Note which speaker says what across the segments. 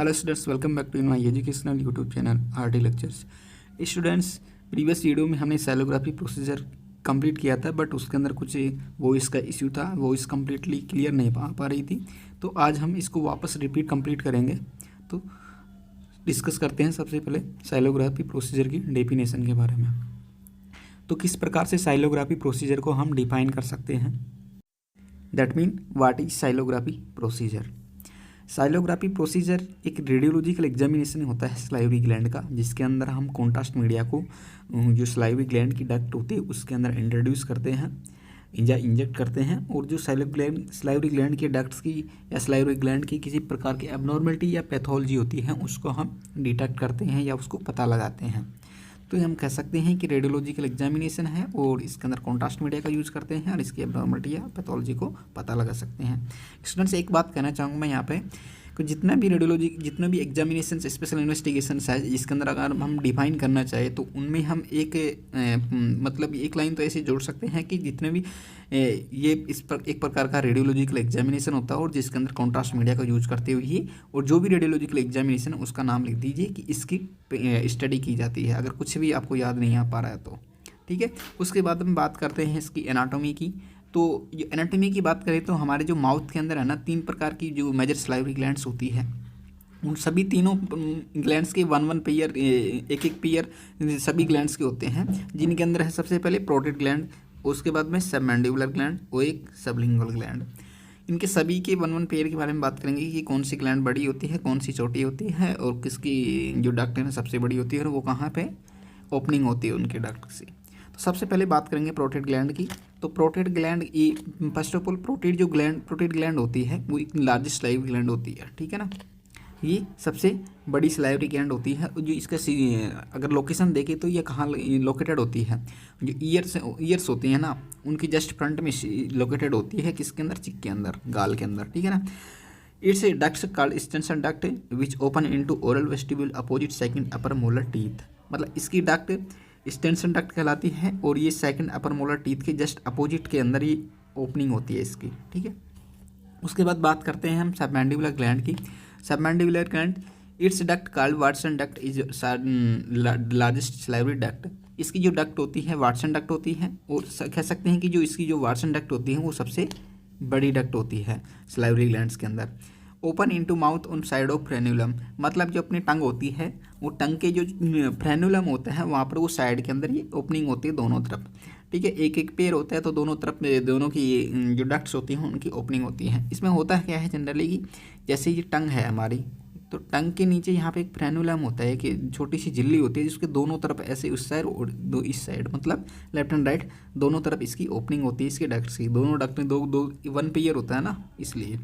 Speaker 1: Hello students, welcome back to my educational YouTube channel RT lectures. Students, previous video में हमने साइलोग्राफी procedure complete किया था, but उसके अंदर कुछ वॉइस का इश्यू था, वॉइस कंप्लीटली क्लियर नहीं पा रही थी। तो आज हम इसको वापस रिपीट कंप्लीट करेंगे। तो डिस्कस करते हैं सबसे पहले साइलोग्राफी प्रोसीजर की डेफिनेशन के बारे में। तो किस प्रकार से साइलोग्राफी प्रोसीजर को हम डिफाइन कर सकते हैं, that mean what is sialography procedure. Sialography procedure एक रेडियोलॉजिकल एग्जामिनेशन होता है सलाइवरी ग्लैंड का, जिसके अंदर हम कॉन्ट्रास्ट मीडिया को जो सलाइवरी ग्लैंड की डक्ट होती है उसके अंदर इंट्रोड्यूस करते हैं या इंजेक्ट करते हैं, और जो सलाइवरी ग्लैंड के डक्ट्स की या सलाइवरी ग्लैंड की किसी प्रकार की एबनॉर्मलिटी या पैथोलॉजी होती है उसको हम डिटेक्ट करते हैं या उसको पता लगाते हैं। तो हम कह सकते हैं कि रेडियोलॉजिकल एग्जामिनेशन है और इसके अंदर कॉन्ट्रास्ट मीडिया का यूज़ करते हैं और इसकी एबनॉर्मलिटी या पैथोलॉजी को पता लगा सकते हैं। स्टूडेंट्स, एक बात कहना चाहूँगा मैं यहाँ पे कि जितना भी एग्जामिनेशन स्पेशल इन्वेस्टिगेशन है, इसके अंदर अगर हम डिफाइन करना चाहें तो उनमें हम मतलब एक लाइन तो ऐसे जोड़ सकते हैं कि जितने भी ये एक प्रकार का रेडियोलॉजिकल एग्जामिनेशन होता है और जिसके अंदर कॉन्ट्रास्ट मीडिया का यूज करते हुए ही, और जो भी रेडियोलॉजिकल एग्जामिनेशन है उसका नाम लिख दीजिए कि इसकी स्टडी की जाती है, अगर कुछ भी आपको याद नहीं आ पा रहा है तो। ठीक है, उसके बाद हम बात करते हैं इसकी एनाटॉमी की। तो जो एनाटॉमी की बात करें तो हमारे जो माउथ के अंदर है ना, 3 प्रकार की जो मेजर सलाइवरी ग्लैंड्स होती है, उन सभी तीनों ग्लैंड्स के वन पेयर, एक पेयर सभी ग्लैंड्स के होते हैं, जिनके अंदर है सबसे पहले प्रोटेड ग्लैंड, उसके बाद में सबमैंडिबुलर ग्लैंड और एक सबलिंगुअल ग्लैंड। इनके सभी के वन पेयर के बारे में बात करेंगे कि कौन सी ग्लैंड बड़ी होती है, कौन सी छोटी होती है, और किसकी जो डक्ट है सबसे बड़ी होती है और वो कहाँ पे ओपनिंग होती है उनके डक्ट से। तो सबसे पहले बात करेंगे प्रोटेड ग्लैंड की। तो प्रोटेड ग्लैंड ये फर्स्ट ऑफ ऑल प्रोटेड ग्लैंड होती है वो एक लार्जेस्ट सलाइवरी ग्लैंड होती है। ठीक है ना, ये सबसे बड़ी सलाइवरी ग्लैंड होती है। जो इसका अगर लोकेशन देखें तो ये कहाँ लोकेटेड होती है, जो ईयर्स होती हैं ना उनकी जस्ट फ्रंट में लोकेटेड होती है, किसके अंदर, चिक के अंदर, गाल के अंदर। ठीक है ना, it's a ducts called Stensen duct which open into oral vestibule opposite second upper molar teeth. मतलब इसकी डक्ट स्टेंशन डक्ट कहलाती है और ये सेकंड अपर मोलर टीथ के जस्ट अपोजिट के अंदर ये ओपनिंग होती है इसकी। ठीक है, उसके बाद बात करते हैं हम सबमैंडिबुलर ग्लैंड की। Submandibular gland it's duct called Watson duct is largest salivary duct. इसकी जो डक्ट होती है वाटसन डक्ट होती है, और कह सकते हैं कि जो इसकी जो वाटसन डक्ट होती है वो सबसे बड़ी डक्ट होती है सलाइवरी ग्लैंड्स के अंदर। Open into mouth on side of frenulum, मतलब जो अपनी टंग होती है वो टंग के जो फ्रेन्यूलम होता है वहाँ पर वो साइड के अंदर ये ओपनिंग होती है दोनों तरफ। ठीक है, एक पेयर होता है तो दोनों तरफ दोनों की जो डक्ट्स होती हैं उनकी ओपनिंग होती है। इसमें होता है क्या है जनरली कि जैसे ये टंग है हमारी, तो टंग के नीचे यहाँ पे एक फ्रेन्यूलम होता है कि छोटी सी झिल्ली होती है जिसके दोनों तरफ ऐसे उस साइड और दो इस साइड, मतलब लेफ्ट एंड राइट दोनों तरफ इसकी ओपनिंग होती है इसके डक्ट्स की। दोनों डक्ट में दो वन पेयर होता है ना, इसलिए।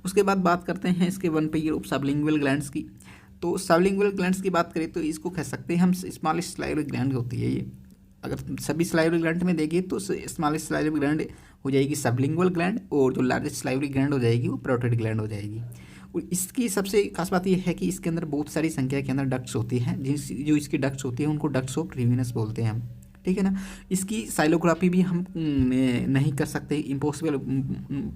Speaker 1: उसके बाद बात करते हैं इसके one pair of sublingual glands की। तो सबलिंगुअल ग्लैंड्स की बात करें तो इसको कह सकते हैं हम स्मॉलेस्ट सलाइवरी ग्लैंड होती है ये। अगर सभी सलाइवरी ग्लैंड में देखिए तो स्मॉलेस्ट सलाइवरी ग्लैंड हो जाएगी सबलिंगुअल ग्लैंड, और जो लार्जेस्ट सलाइवरी ग्लैंड हो जाएगी वो प्रोटेड ग्लैंड हो जाएगी। और इसकी सबसे खास बात यह है कि इसके अंदर बहुत सारी संख्या के अंदर डक्ट्स होती हैं, जो इसकी डक्ट्स होती हैं उनको डक्ट्स ऑफ रिवीनस बोलते हैं हम। ठीक है ना, इसकी साइलोग्राफी भी हम नहीं कर सकते,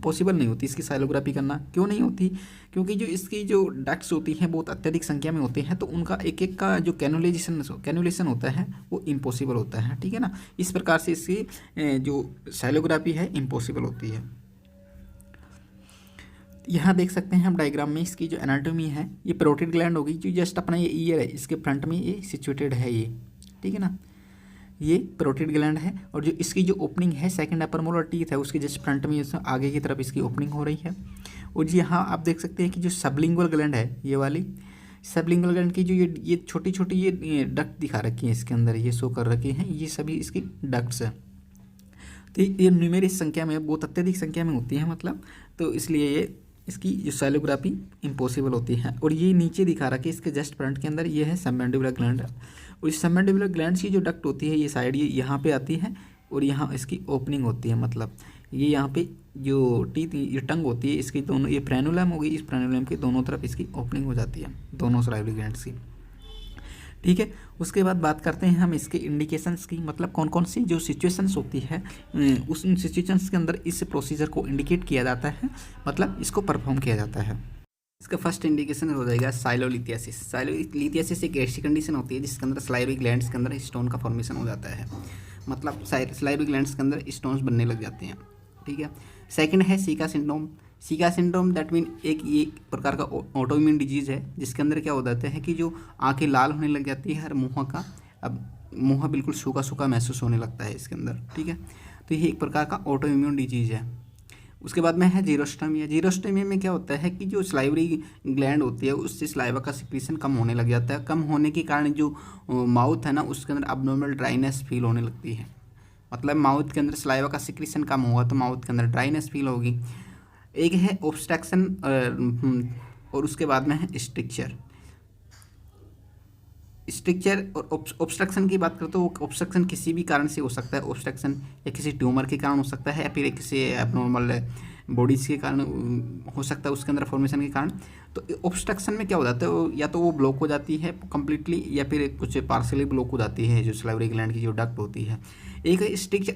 Speaker 1: पॉसिबल नहीं होती इसकी साइलोग्राफी करना। क्यों नहीं होती? क्योंकि जो इसकी जो डक्ट्स होती हैं बहुत अत्यधिक संख्या में होते हैं, तो उनका एक एक का जो कैनुलेशन होता है वो इम्पॉसिबल होता है। ठीक है ना, इस प्रकार से इसकी जो साइलोग्राफी है इम्पॉसिबल होती है। यहाँ देख सकते हैं हम डायग्राम में इसकी जो एनाटॉमी है, ये प्रोटेड ग्लैंड होगी जो जस्ट अपना ये ईयर है इसके फ्रंट में ये सिचुएटेड है ये। ठीक है ना, ये प्रोटेड ग्लैंड है, और जो इसकी जो ओपनिंग है सेकंड अपर मोलर टीथ है उसके जस्ट फ्रंट में आगे की तरफ इसकी ओपनिंग हो रही है। और जी यहाँ आप देख सकते हैं कि जो सबलिंगुअल ग्लैंड है, ये वाली सबलिंगुअल ग्लैंड की जो ये छोटी छोटी ये डक्ट दिखा रखी है इसके अंदर, ये शो कर रखी हैं, ये सभी इसकी डक्ट्स हैं। तो ये न्यूमेरस संख्या में, बहुत अत्यधिक संख्या में होती है मतलब, तो इसलिए ये इसकी जो साइलोग्राफी इम्पॉसिबल होती है। और ये नीचे दिखा रखा है इसके जस्ट फ्रंट के अंदर, ये है सबमैंडिबुलर ग्लैंड। और इस सबमैंडिबुलर ग्लैंड की जो डक्ट होती है ये साइड ये यहाँ पे आती है और यहाँ इसकी ओपनिंग होती है, मतलब ये यहाँ पे जो टीथ ये टंग होती है इसकी दोनों, ये फ्रेन्यूलम होगी, इस फ्रेन्यूलम के दोनों तरफ इसकी ओपनिंग हो जाती है दोनों सलाइवरी ग्लैंड्स की। ठीक है, उसके बाद बात करते हैं हम इसके इंडिकेशंस की, मतलब कौन कौन सी जो सिचुएशंस होती है उस सिचुएशंस के अंदर इस प्रोसीजर को इंडिकेट किया जाता है, मतलब इसको परफॉर्म किया जाता है। इसका फर्स्ट इंडिकेशन हो जाएगा साइलोलिथियासिस। साइलोलिथियासिस एक ऐसी कंडीशन होती है जिसके अंदर स्लाइवरी ग्लैंड्स के अंदर स्टोन का फॉर्मेशन हो जाता है, मतलब स्लाइवरी ग्लैंड्स के अंदर स्टोन्स बनने लग जाते हैं, ठीक है। सेकंड है caeca syndrome. Caeca syndrome that mean एक प्रकार का ऑटोइम्यून डिजीज़ है जिसके अंदर क्या हो जाता है कि जो आंखें लाल होने लग जाती है, हर मुँह का अब मुँह बिल्कुल सूखा सूखा महसूस होने लगता है इसके अंदर, ठीक है। तो ये एक प्रकार का ऑटोइम्यून डिजीज़ है। उसके बाद में है जीरोस्टोमिया। जीरोस्टोमिया में क्या होता है कि जो स्लाइवरी ग्लैंड होती है उससे स्लाइवा का सिक्रीशन कम होने लग जाता है। कम होने के कारण जो माउथ है ना उसके अंदर अबनॉर्मल ड्राइनेस फील होने लगती है, मतलब माउथ के अंदर स्लाइवा का सिक्रीशन कम होगा तो माउथ के अंदर ड्राइनेस फील होगी। एक है ऑब्स्ट्रक्शन और उसके बाद में है स्ट्रिक्चर। और ऑब्स्ट्रक्शन की बात करें तो ऑब्स्ट्रक्शन किसी भी कारण से हो सकता है। ऑब्स्ट्रक्शन या किसी ट्यूमर के कारण हो सकता है या फिर किसी एबनॉर्मल बॉडीज़ के कारण हो सकता है, उसके अंदर फॉर्मेशन के कारण। तो ऑब्स्ट्रक्शन में क्या हो जाता है, या तो वो ब्लॉक हो जाती है कम्प्लीटली या फिर कुछ पार्शली ब्लॉक हो जाती है जो स्लाइवरी ग्लैंड की जो डक्ट होती है। एक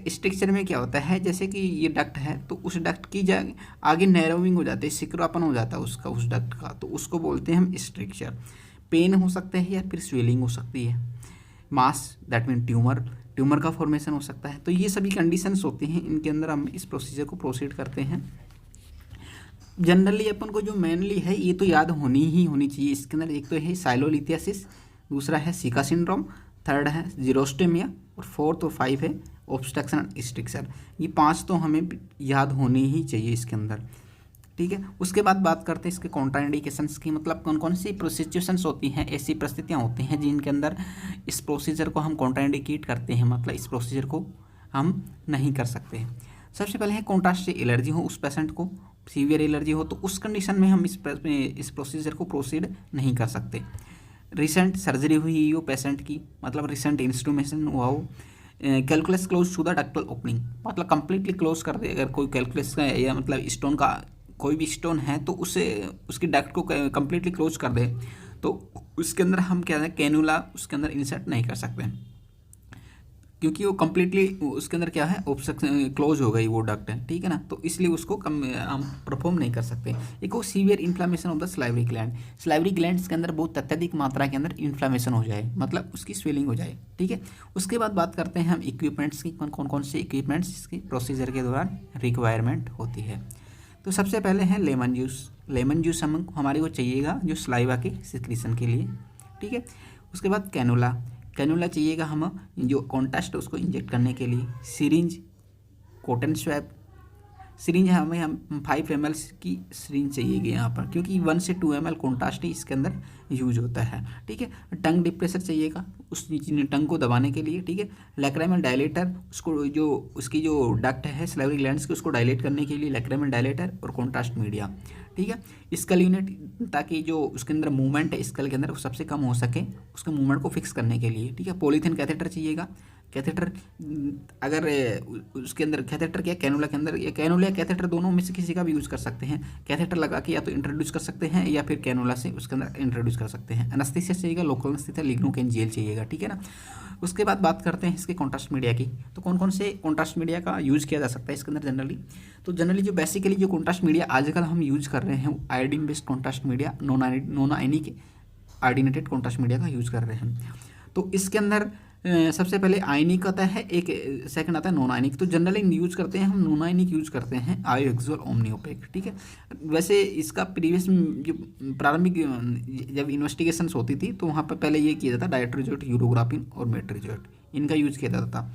Speaker 1: स्ट्रिक्चर में क्या होता है, जैसे कि ये डक्ट है तो उस डक्ट की आगे नैरोविंग हो जाती है, सिकुड़ापन हो जाता है उसका, उस डक्ट का, तो उसको बोलते हैं हम स्ट्रिक्चर। पेन हो सकता है या फिर स्वेलिंग हो सकती है। मास दैट मीन ट्यूमर का फॉर्मेशन हो सकता है। तो ये सभी कंडीशंस होती हैं, इनके अंदर हम इस प्रोसीजर को प्रोसीड करते हैं। जनरली अपन को जो मेनली है ये तो याद होनी चाहिए इसके अंदर। एक तो है साइलोलिथियासिस, दूसरा है सीका सिंड्रोम, थर्ड है जीरोस्टोमिया और फोर्थ और 5 है ऑब्स्ट्रक्शन एंड स्ट्रिक्चर। ये 5 तो हमें याद होनी ही चाहिए इसके अंदर, ठीक है। उसके बाद बात करते हैं इसके कॉन्ट्राइंडिकेशंस की, मतलब कौन कौन सी सिचुएशंस होती हैं, ऐसी परिस्थितियाँ होती हैं जिनके अंदर इस प्रोसीजर को हम कॉन्ट्राइंडिकेट करते हैं, मतलब इस प्रोसीजर को हम नहीं कर सकते। सबसे पहले है कॉन्ट्रास्ट से एलर्जी हो उस पेशेंट को, सीवियर एलर्जी हो, तो उस कंडीशन में हम इस प्रोसीजर को प्रोसीड नहीं कर सकते। रिसेंट सर्जरी हुई हो पेशेंट की, मतलब रिसेंट इंस्ट्रूमेशन हुआ हो, calculus close to the ductal opening, मतलब कंप्लीटली क्लोज कर दे। अगर कोई कैलकुलस या मतलब स्टोन का कोई भी स्टोन है तो उसे उसकी डक्ट को कंप्लीटली क्लोज कर दे, तो उसके अंदर हम क्या है कैनुला उसके अंदर इंसर्ट नहीं कर सकते, क्योंकि वो कंप्लीटली उसके अंदर क्या है ऑब्स्ट्रक्शन क्लोज हो गई वो डक्ट है, ठीक है ना। तो इसलिए उसको हम परफॉर्म नहीं कर सकते। एक वो severe inflammation of the salivary gland. Salivary glands के अंदर बहुत अत्यधिक मात्रा के अंदर इन्फ्लामेशन हो जाए, मतलब उसकी स्वेलिंग हो जाए, ठीक है। उसके बाद बात करते हैं हम इक्विपमेंट्स की, कौन कौन से इक्विपमेंट्स इसकी प्रोसीजर के दौरान रिक्वायरमेंट होती है। तो सबसे पहले है लेमन जूस। लेमन जूस हमारे को चाहिएगा जो स्लाइवा के सिक्रीशन के लिए, ठीक है। उसके बाद कैनुला चाहिएगा हम जो कॉन्ट्रास्ट उसको इंजेक्ट करने के लिए। Syringe, cotton swab. सिरिंज हम 5 ml की सिरिंज चाहिएगी यहाँ पर, क्योंकि 1 से 2 ml कॉन्ट्रास्ट ही इसके अंदर यूज होता है, ठीक है। टंग डिप्रेसर चाहिएगा उस टंग को दबाने के लिए, ठीक है। लैक्राइमल डायलेटर, उसको जो उसकी जो डक्ट है स्लाइवरी ग्लैंड्स की उसको डायलेट करने के लिए लैक्राइमल डायलेटर और कॉन्ट्रास्ट मीडिया, ठीक है। स्कल यूनिट, ताकि जो उसके अंदर मूवमेंट है स्कल के अंदर वो सबसे कम हो सके, उसके मूवमेंट को फिक्स करने के लिए, ठीक है। पॉलीथीन कैथेटर चाहिएगा। कैथेटर अगर उसके अंदर कैथेटर क्या कैनुला के अंदर, या कैनुला या कैथेटर दोनों में से किसी का भी यूज़ कर सकते हैं। कैथेटर लगा के या तो इंट्रोड्यूस कर सकते हैं या फिर कैनुला से उसके अंदर इंट्रोड्यूस कर सकते हैं। एनेस्थीसिया चाहिएगा, लोकल एनेस्थीसिया, लिग्नोकेन जेल चाहिएगा, ठीक है ना। उसके बाद बात करते हैं इसके कॉन्ट्रास्ट मीडिया की। तो कौन कौन से कॉन्ट्रास्ट मीडिया का यूज़ किया जा सकता है इसके अंदर जनरली। तो जनरली जो बेसिकली जो कॉन्ट्रास्ट मीडिया आजकल हम यूज़ कर रहे हैं iodine based contrast media, non ionic iodinated contrast media का यूज़ कर रहे हैं। तो इसके अंदर सबसे पहले आयनिक आता है, एक सेकंड आता है नॉन आयनिक। तो जनरली यूज करते हैं हम नॉन आयनिक यूज करते हैं आयोएक्सोल ओमनियोपेक, ठीक है। वैसे इसका प्रीवियस जो प्रारंभिक जब इन्वेस्टिगेशंस होती थी तो वहाँ पर पहले ये किया जाता डायट्रोजोट, यूरोग्राफिन और मेट्रोजोट, इनका यूज किया जाता था।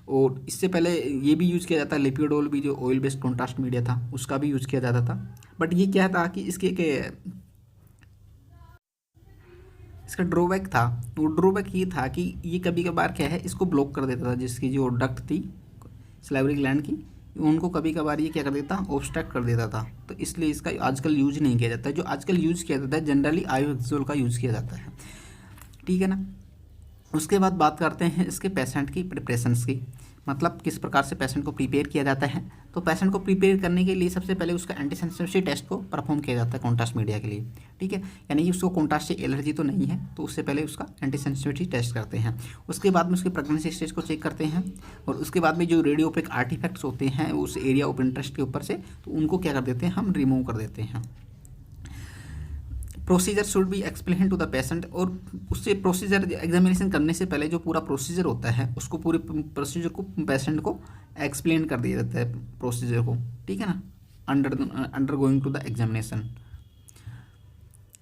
Speaker 1: और इससे पहले ये भी यूज़ किया जाता है लिपिडोल भी, जो ऑयल बेस्ड कॉन्ट्रास्ट मीडिया था उसका भी यूज़ किया जाता था। बट ये क्या था कि इसका ड्रॉबैक था, वो ड्रॉबैक ये था कि ये कभी कभार क्या है इसको ब्लॉक कर देता था, जिसकी जो डक्ट थी स्लाइवरी ग्लैंड की उनको कभी कभार ये क्या कर देता ऑब्स्ट्रक्ट कर देता था। तो इसलिए इसका आजकल यूज नहीं किया जाता है। जो आजकल यूज़ किया जाता है जनरली आयोएक्सोल का यूज़ किया जाता है, ठीक है ना। उसके बाद बात करते हैं इसके पेशेंट की प्रिपरेशंस की, मतलब किस प्रकार से पेशेंट को प्रिपेयर किया जाता है। तो पेशेंट को प्रिपेयर करने के लिए सबसे पहले उसका एंटीसेंसिटिविटी टेस्ट को परफॉर्म किया जाता है कॉन्ट्रास्ट मीडिया के लिए, ठीक है। यानी कि उसको कॉन्ट्रास्ट से एलर्जी तो नहीं है, तो उससे पहले उसका एंटीसेंसिटिविटी टेस्ट करते हैं। उसके बाद में उसकी प्रेगनेंसी स्टेज को चेक करते हैं, और उसके बाद में जो रेडियोपेक आर्टिफैक्ट्स होते हैं उस एरिया ऑफ इंटरेस्ट के ऊपर से, तो उनको क्या कर देते हैं हम रिमूव कर देते हैं। Procedure should be explain to the patient, और उससे प्रोसीजर एग्जामिनेशन करने से पहले जो पूरा प्रोसीजर होता है उसको पूरे प्रोसीजर को पेशेंट को एक्सप्लेन कर दिया जाता है प्रोसीजर को, ठीक है ना, undergoing to the examination.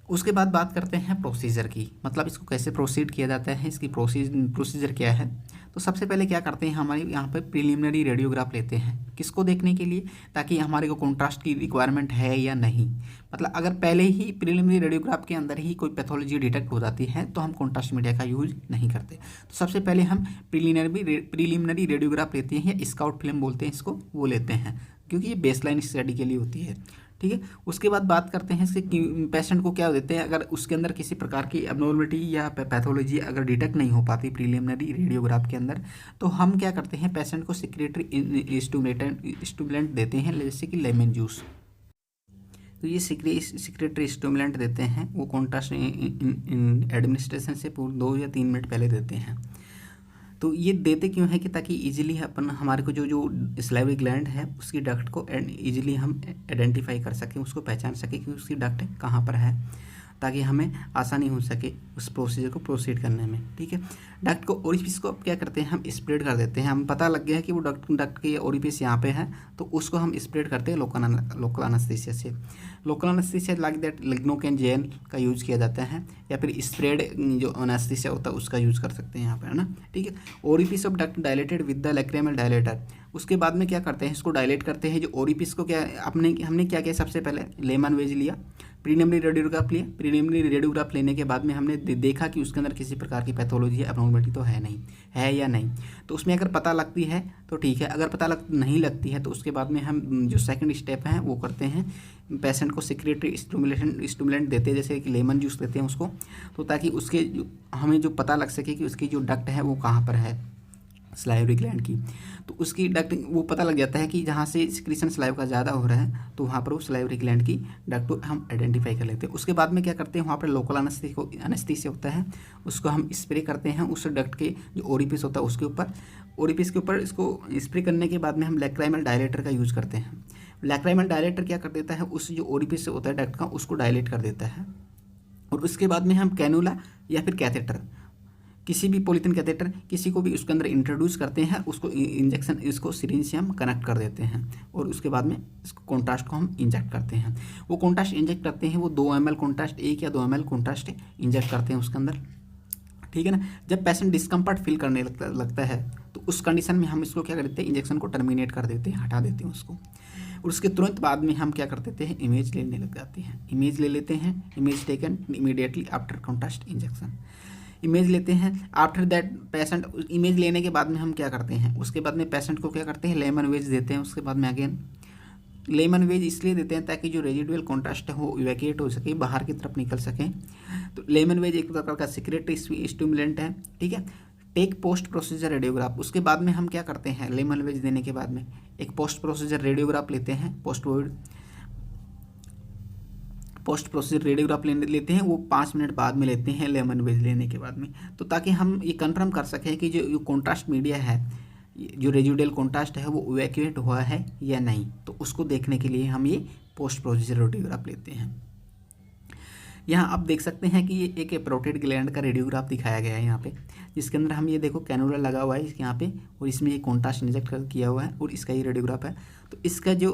Speaker 1: उसके बाद बात करते हैं प्रोसीजर की, मतलब इसको कैसे प्रोसीड किया जाता है, इसकी प्रोसीजर क्या है। तो सबसे पहले क्या करते हैं, हमारे यहाँ पे प्रीलिमिनरी रेडियोग्राफ लेते हैं, किसको देखने के लिए, ताकि हमारे को कॉन्ट्रास्ट की रिक्वायरमेंट है या नहीं। मतलब अगर पहले ही प्रीलिमिनरी रेडियोग्राफ के अंदर ही कोई पैथोलॉजी डिटेक्ट हो जाती है तो हम कॉन्ट्रास्ट मीडिया का यूज नहीं करते। तो सबसे पहले हम प्रीलिमिनरी रेडियोग्राफ लेते हैं, या स्काउट फिल्म बोलते हैं इसको, वो लेते हैं, क्योंकि ये बेसलाइन स्टडी के लिए होती है, ठीक है। उसके बाद बात करते हैं इसके पेशेंट को क्या देते हैं, अगर उसके अंदर किसी प्रकार की एबनॉर्मलिटी या पैथोलॉजी अगर डिटेक्ट नहीं हो पाती प्रीलिमिनरी रेडियोग्राफ के अंदर, तो हम क्या करते हैं, पेशेंट को सिक्रेटरी स्टिमुलेंट देते हैं, जैसे कि लेमन जूस। तो ये सिक्रेटरी स्टिमुलेंट देते हैं, वो कॉन्ट्रास्ट एडमिनिस्ट्रेशन से 2 या 3 मिनट पहले देते हैं। तो ये देते क्यों है कि ताकि इजीली अपन हमारे को जो सलाइवरी ग्लैंड है उसकी डक्ट को इजीली हम आइडेंटिफाई कर सकें, उसको पहचान सकें कि उसकी डक्ट कहाँ पर है, ताकि हमें आसानी हो सके उस प्रोसीजर को प्रोसीड करने में, ठीक है। डक्ट को ओरिफिस को अब क्या करते हैं, हम स्प्रेड कर देते हैं। हम पता लग गया है कि वो डक्ट के ओरिफिस यहाँ पे है, तो उसको हम स्प्रेड करते हैं लोकल एनेस्थीसिया से। Local anaesthesia like that lignocaine gel का यूज़ किया जाता है, या फिर स्प्रेड जो एनेस्थीसिया होता है उसका यूज़ कर सकते हैं यहाँ पर, है ना, ठीक है। Orifice of duct dilated with the lacrimal dilator. उसके बाद में क्या करते हैं, इसको डायलेट करते हैं। जो ओरिफिस को क्या हमने क्या किया, सबसे पहले लेमन वेज लिया, प्रीलिमिनरी रेडियोग्राफ लिया। प्रीलिमिनरी रेडियोग्राफ लेने के बाद में हमने देखा कि उसके अंदर किसी प्रकार की पैथोलॉजी या एबनॉर्मलिटी तो है नहीं, है या नहीं। तो उसमें अगर पता लगती है तो ठीक है, अगर पता नहीं लगती है तो उसके बाद में हम जो सेकंड स्टेप है वो करते हैं, पेशेंट को सिक्रेटरी स्टिमुलेंट देते हैं, जैसे कि लेमन जूस देते हैं उसको, तो ताकि उसके हमें जो पता लग सके कि उसकी जो डक्ट है वो कहाँ पर है सलाइवरी ग्लैंड की। तो उसकी डक्ट वो पता लग जाता है कि जहाँ से सिक्रीशन सलाइव का ज़्यादा हो रहा है तो वहाँ पर वो सलाइवरी ग्लैंड की डक्ट को हम आइडेंटिफाई कर लेते हैं। उसके बाद में क्या करते हैं, वहाँ पर लोकल एनेस्थीसिया होता है, उसको हम स्प्रे करते हैं उस डक्ट के जो ओरिफिस होता है उसके ऊपर। ओरिफिस के ऊपर इसको स्प्रे करने के बाद में हम लैक्राइमल डायलेटर का यूज़ करते हैं। लैक्राइमल डायलेटर क्या कर देता है, उस जो ओरिफिस होता है डक्ट का उसको डायलेट कर देता है। और उसके बाद में हम कैनुला या फिर कैथेटर, किसी भी पॉलीथीन कैथेटर किसी को भी उसके अंदर इंट्रोड्यूस करते हैं, उसको इंजेक्शन इसको सिरिंज से हम कनेक्ट कर देते हैं, और उसके बाद में इसको कॉन्ट्रास्ट को हम इंजेक्ट करते हैं। वो कॉन्ट्रास्ट इंजेक्ट करते हैं, वो 2 ml कॉन्ट्रास्ट, 1 या 2 ml कॉन्ट्रास्ट इंजेक्ट करते हैं उसके अंदर, ठीक है ना। जब पेशेंट डिस्कम्फर्ट फील करने लगता है तो उस कंडीशन में हम इसको क्या करते हैं, इंजेक्शन को टर्मिनेट कर देते हैं, हटा देते हैं उसको। और उसके तुरंत बाद में हम क्या कर देते हैं, इमेज लेने लग जाते हैं। इमेज ले लेते हैं, image taken immediately after contrast injection. Image लेते हैं, आफ्टर दैट पेशेंट, इमेज लेने के बाद में हम क्या करते हैं, उसके बाद में पेशेंट को क्या करते हैं, लेमन वेज देते हैं। उसके बाद में अगेन लेमन वेज इसलिए देते हैं ताकि जो रेजिडुअल कॉन्ट्रास्ट है वो इवैक्यूएट हो सके, बाहर की तरफ निकल सके। तो लेमन वेज एक प्रकार का सिक्रेटरी स्टिमुलेंट है, ठीक है। टेक पोस्ट प्रोसीजर रेडियोग्राफ, उसके बाद में हम क्या करते हैं, लेमन वेज देने के बाद में एक पोस्ट प्रोसीजर रेडियोग्राफ लेते हैं। पोस्ट प्रोसीजर रेडियोग्राफ लेते हैं, वो 5 मिनट बाद में लेते हैं लेमन वेज लेने के बाद में, तो ताकि हम ये कंफर्म कर सकें कि जो कॉन्ट्रास्ट मीडिया है, जो रेजिडुअल कॉन्ट्रास्ट है वो इवैक्यूएट हुआ है या नहीं। तो उसको देखने के लिए हम ये पोस्ट प्रोसीजर रेडियोग्राफ लेते हैं। यहाँ आप देख सकते हैं कि ये एक प्रोटेड ग्लैंड का रेडियोग्राफ दिखाया गया है यहाँ पे, जिसके अंदर हम ये देखो कैनुला लगा हुआ है यहाँ पे, और इसमें ये कॉन्ट्रास्ट इंजेक्ट किया हुआ है, और इसका ये रेडियोग्राफ है। तो इसका जो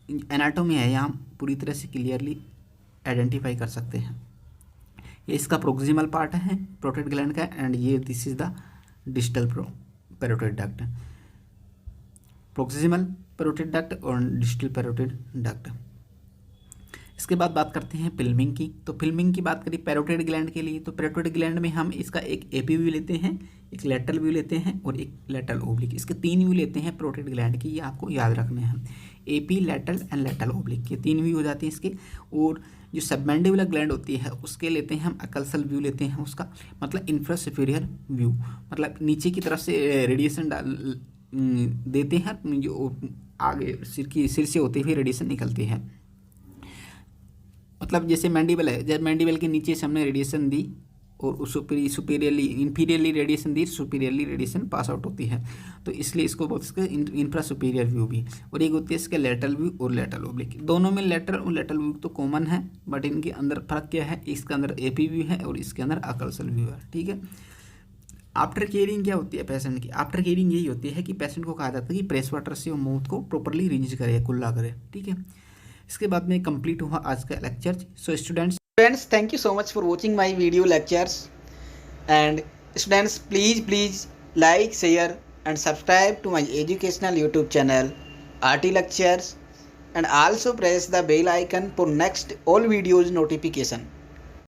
Speaker 1: एनाटोमी है यहाँ पूरी तरह से क्लियरली आइडेंटिफाई कर सकते हैं। ये इसका प्रोक्सिमल पार्ट है प्रोटेड ग्लैंड का, एंड ये this is the distal parotid duct, proximal parotid duct और डिस्टल पैरोटिड डक्ट। इसके बाद बात करते हैं फिल्मिंग की। तो फिल्मिंग की बात करें पैरोटिड ग्लैंड के लिए, तो पैरोटिड ग्लैंड में हम इसका एक एपी व्यू लेते हैं, एक लेटरल व्यू लेते हैं और एक लेटरल ओब्लिक। इसके 3 व्यू लेते हैं पैरोटिड ग्लैंड की, ये आपको याद रखने हैं। AP, lateral and lateral oblique, ये 3 व्यू हो जाते हैं इसके। और जो सबमैंडिबुलर ग्लैंड होती है उसके लेते हैं हम अकल्सल व्यू लेते हैं उसका, मतलब इंफ्रासुपेरियर व्यू, मतलब नीचे की तरफ से रेडिएशन देते हैं, जो आगे सिर से होते हुए रेडिएशन निकलती है। मतलब जैसे मैंडिबल है, जब मैंडिबल के नीचे से हमने रेडिएशन दी और सुपीरियरली इंफीरियरली रेडिएशन दी सुपीरियरली रेडिएशन पास आउट होती है, तो इसलिए इसको बोलते हैं इसका इंफ्रा सुपीरियर व्यू भी। और एक होती है इसका लेटरल व्यू और लेटरल ओब्लिक। दोनों में लेटरल और लेटरल व्यू तो कॉमन है, बट इनके अंदर फर्क क्या है, इसके अंदर एपी व्यू है और इसके अंदर अकल्सल व्यू है। ठीक है। आफ्टर केयरिंग क्या होती है पेशेंट की? आफ्टर केयरिंग यही होती है कि पेशेंट को कहा जाता है कि प्रेस वाटर से वो माउथ को प्रॉपरली रिंज करे, कुल्ला करे। ठीक है। इसके बाद में कंप्लीट हुआ आज का lecture. So students, thank you so much for watching my video lectures, and students please like, share and subscribe to my educational YouTube channel RT Lectures, and also press the bell icon for next all videos notification.